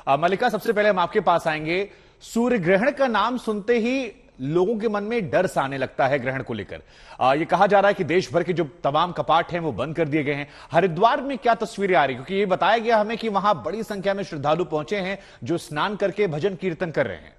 मल्लिका, सबसे पहले हम आपके पास आएंगे। सूर्य ग्रहण का नाम सुनते ही लोगों के मन में डर सा आने लगता है ग्रहण को लेकर। ये कहा जा रहा है कि देश भर के जो तमाम कपाट हैं वो बंद कर दिए गए हैं। हरिद्वार में क्या तस्वीरें आ रही, क्योंकि ये बताया गया हमें कि वहां बड़ी संख्या में श्रद्धालु पहुंचे हैं जो स्नान करके भजन कीर्तन कर रहे हैं।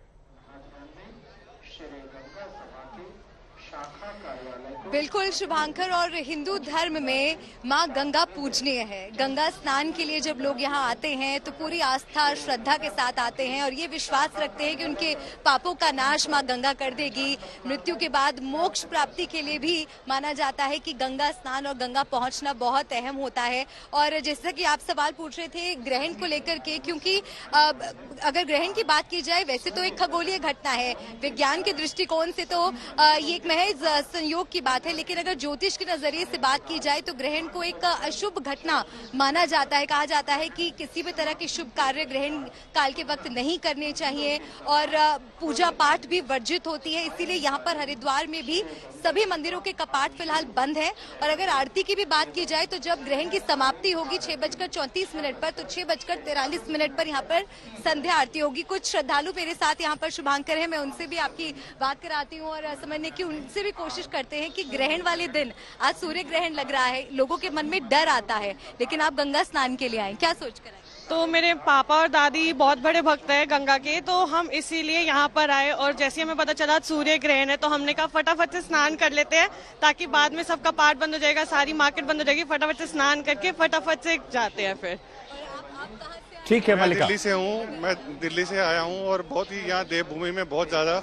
बिल्कुल शुभांकर, और हिंदू धर्म में माँ गंगा पूजनीय है। गंगा स्नान के लिए जब लोग यहाँ आते हैं तो पूरी आस्था श्रद्धा के साथ आते हैं और ये विश्वास रखते हैं कि उनके पापों का नाश माँ गंगा कर देगी। मृत्यु के बाद मोक्ष प्राप्ति के लिए भी माना जाता है कि गंगा स्नान और गंगा पहुंचना बहुत अहम होता है। और जैसा कि आप सवाल पूछ रहे थे ग्रहण को लेकर के, क्योंकि अगर ग्रहण की बात की जाए वैसे तो एक खगोलीय घटना है, विज्ञान के दृष्टिकोण से तो ये एक महज संयोग की बात है, लेकिन अगर ज्योतिष के नजरिए से बात की जाए तो ग्रहण को एक अशुभ घटना माना जाता है। कहा जाता है कि किसी भी तरह के शुभ कार्य ग्रहण काल के वक्त नहीं करने चाहिए और पूजा पाठ भी वर्जित होती है। इसीलिए यहाँ पर हरिद्वार में भी सभी मंदिरों के कपाट फिलहाल बंद है। और अगर आरती की भी बात की जाए तो जब ग्रहण की समाप्ति होगी 6:34 पर, तो 6:43 पर यहाँ पर संध्या आरती होगी। कुछ श्रद्धालु मेरे साथ यहाँ पर शुभांकर है, मैं उनसे भी आपकी बात कराती हूँ और समझने की उनसे भी कोशिश करते हैं कि ग्रहण वाले दिन, आज सूर्य ग्रहण लग रहा है, लोगों के मन में डर आता है, लेकिन आप गंगा स्नान के लिए आए, क्या सोच कर आए? तो मेरे पापा और दादी बहुत बड़े भक्त हैं गंगा के, तो हम इसीलिए यहाँ पर आए। और जैसे हमें पता चला सूर्य ग्रहण है तो हमने कहा फटाफट से स्नान कर लेते हैं, ताकि बाद में सबका पाठ बंद हो जाएगा, सारी मार्केट बंद हो जाएगी, फटाफट से स्नान करके फटाफट से जाते हैं फिर। ठीक है मल्लिका। दिल्ली से हूँ, मैं दिल्ली से आया हूँ और बहुत ही यहाँ देवभूमि में बहुत ज्यादा,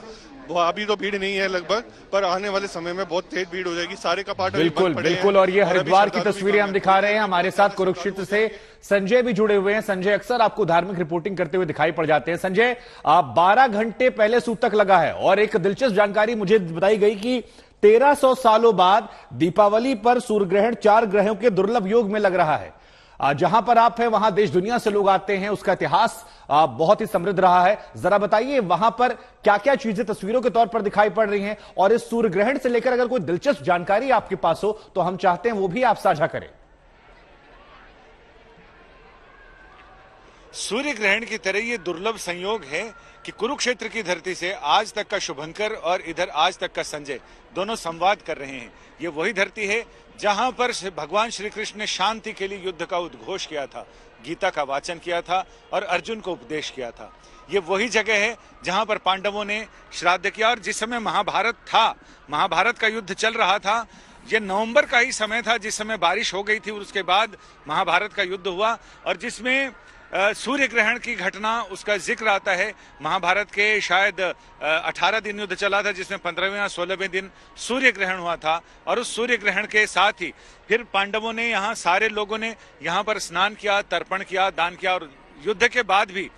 अभी तो भीड़ नहीं है लगभग, पर आने वाले समय में बहुत तेज भीड़ हो जाएगी, सारे कपाट बिल्कुल बिल्कुल। और ये हरिद्वार की तस्वीरें हम दिखा रहे हैं। हमारे साथ कुरुक्षेत्र से संजय भी जुड़े हुए हैं। संजय, अक्सर आपको धार्मिक रिपोर्टिंग करते हुए दिखाई पड़ जाते हैं। संजय, 12 घंटे पहले सूतक लगा है और एक दिलचस्प जानकारी मुझे बताई गई कि 1300 सालों बाद दीपावली पर सूर्य ग्रहण 4 ग्रहों के दुर्लभ योग में लग रहा है। जहां पर आप हैं वहां देश दुनिया से लोग आते हैं, उसका इतिहास बहुत ही समृद्ध रहा है। जरा बताइए वहां पर क्या क्या चीजें तस्वीरों के तौर पर दिखाई पड़ रही हैं, और इस सूर्य ग्रहण से लेकर अगर कोई दिलचस्प जानकारी आपके पास हो तो हम चाहते हैं वो भी आप साझा करें। सूर्य ग्रहण की तरह ये दुर्लभ संयोग है कि कुरुक्षेत्र की धरती से आज तक का शुभंकर और इधर आज तक का संजय दोनों संवाद कर रहे हैं। ये वही धरती है जहां पर भगवान श्री कृष्ण ने शांति के लिए युद्ध का उद्घोष किया था, गीता का वाचन किया था और अर्जुन को उपदेश किया था। ये वही जगह है जहां पर पांडवों ने श्राद्ध किया। और जिस समय महाभारत था, महाभारत का युद्ध चल रहा था, ये नवंबर का ही समय था जिस समय बारिश हो गई थी और उसके बाद महाभारत का युद्ध हुआ, और जिसमें सूर्य ग्रहण की घटना उसका जिक्र आता है। महाभारत के शायद 18 दिन युद्ध चला था, जिसमें 15वें या 16वें दिन सूर्य ग्रहण हुआ था। और उस सूर्य ग्रहण के साथ ही फिर पांडवों ने, यहाँ सारे लोगों ने यहाँ पर स्नान किया, तर्पण किया, दान किया। और युद्ध के बाद भी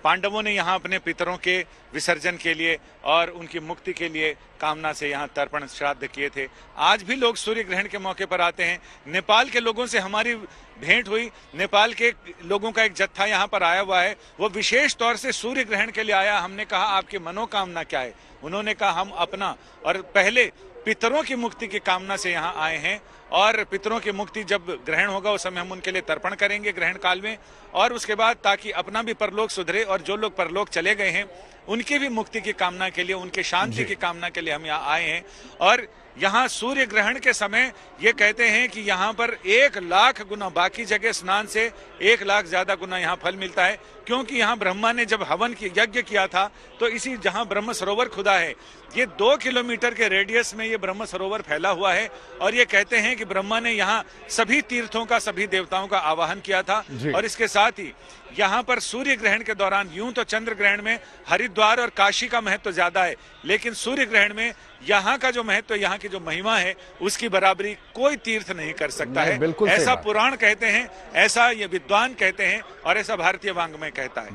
पांडवों ने यहाँ अपने पितरों के विसर्जन के लिए और उनकी मुक्ति के लिए कामना से यहाँ तर्पण श्राद्ध किए थे। आज भी लोग सूर्य ग्रहण के मौके पर आते हैं। नेपाल के लोगों से हमारी भेंट हुई, नेपाल के लोगों का एक जत्था यहाँ पर आया हुआ है, वो विशेष तौर से सूर्य ग्रहण के लिए आया। हमने कहा आपकी मनोकामना क्या है? उन्होंने कहा हम अपना और पहले पितरों की मुक्ति की कामना से यहाँ आए हैं, और पितरों की मुक्ति जब ग्रहण होगा उस समय हम उनके लिए तर्पण करेंगे ग्रहण काल में, और उसके बाद ताकि अपना भी परलोक सुधरे और जो लोग परलोक चले गए हैं उनकी भी मुक्ति की कामना के लिए, उनके शांति की कामना के लिए हम यहाँ आए हैं। और यहाँ सूर्य ग्रहण के समय ये कहते हैं कि यहाँ पर 1 लाख गुना, बाकी जगह स्नान से 1 लाख ज्यादा गुना यहाँ फल मिलता है, क्योंकि यहाँ ब्रह्मा ने जब हवन की यज्ञ किया था तो इसी जहाँ ब्रह्म सरोवर खुदा है, ये 2 किलोमीटर के रेडियस में ये ब्रह्म सरोवर फैला हुआ है। और ये कहते हैं कि ब्रह्मा ने यहाँ सभी तीर्थों का, सभी देवताओं का आवाहन किया था। और इसके साथ ही यहाँ पर सूर्य ग्रहण के दौरान, यूं तो चंद्र ग्रहण में हरिद्वार और काशी का महत्व ज्यादा है, लेकिन सूर्य ग्रहण में यहाँ का जो महत्व, यहाँ की जो महिमा है, उसकी बराबरी कोई तीर्थ नहीं कर सकता है। ऐसा पुराण कहते हैं, ऐसा ये विद्वान कहते हैं और ऐसा भारतीय वाङ्मय कहता है।